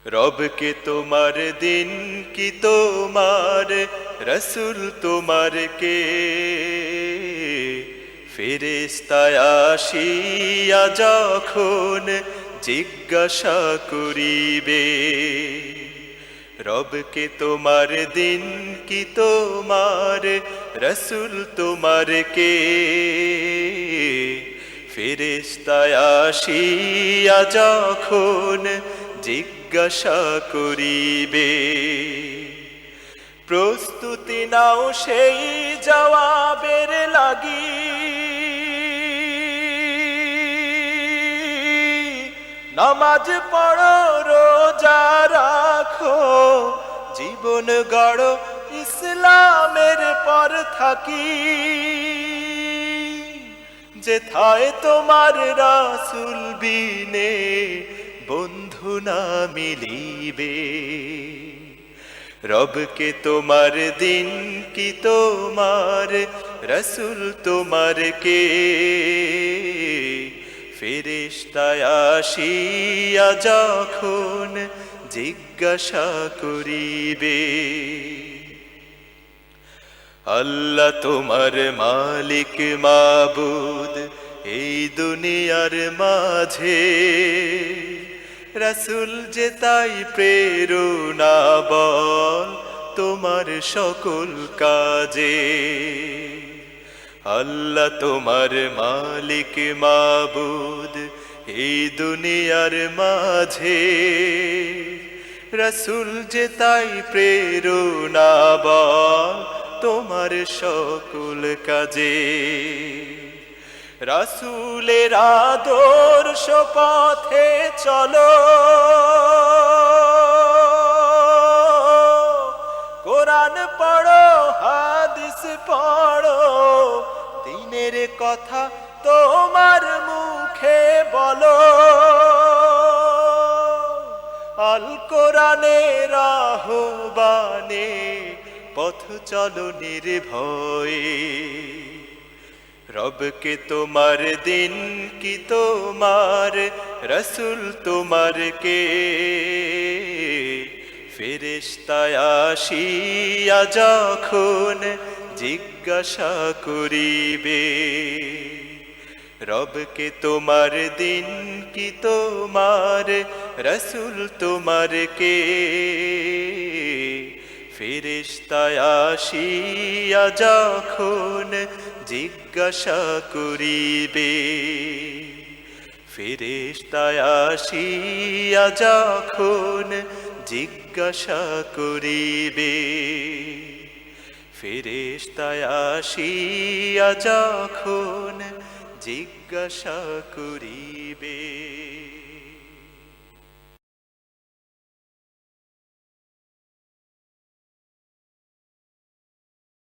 রবকে তোমার দিন কি তোমার রসুল তোমার কে ফেরেশতায় আসিয়া যখন জিজ্ঞাসা করিবে রবকে তোমার দিন কি তোমার রসুল তোমার কে ফেরেশতায় আসিয়া যখন জিজ্ঞাসা করিবে প্রস্তুতি নাও সেই জবাবের লাগি নামাজ পড়ো রোজা রাখো জীবন গড়ো ইসলামের পর থাকি যেথায় তোমার রাসূল বিনে বন্ধু না মিলিবে রবকে তোমার দিন কি তোমার রসুল তোমার কে ফেরেশতায় আসিয়া যখন জিজ্ঞাসা করিবে আল্লাহ তোমার মালিক মাবুদ এই দুনিয়ার মাঝে রসুল যে তাই প্রেরণা বল তোমার সকল কাজে আল্লাহ তোমার মালিক মাবুদ এই দুনিয়ার মাঝে রসুল যে তাই প্রেরণা বল তোমার সকল কাজে রাসূলের আদর্শ পথে চলো কোরআন পড়ো হাদিস পড়ো দ্বীনের কথা তোমার মুখে বলো আল কোরআনের আহ্বানে পথ চলো নির্ভয়ে রবকে তোমার দিন কি তোমার রসুল তোমার কে ফেরেশতায় আসিয়া যখন জিজ্ঞাসা করিবে রবকে তোমার দিন কি তোমার রসুল তোমার কে ফেরেশতায় আসিয়া যখন জিজ্ঞাসা করিবে ফেরেশতায় আসিয়া যখন জিজ্ঞাসা করিবে ফেরেশতায় আসিয়া যখন জিজ্ঞাসা করিবে।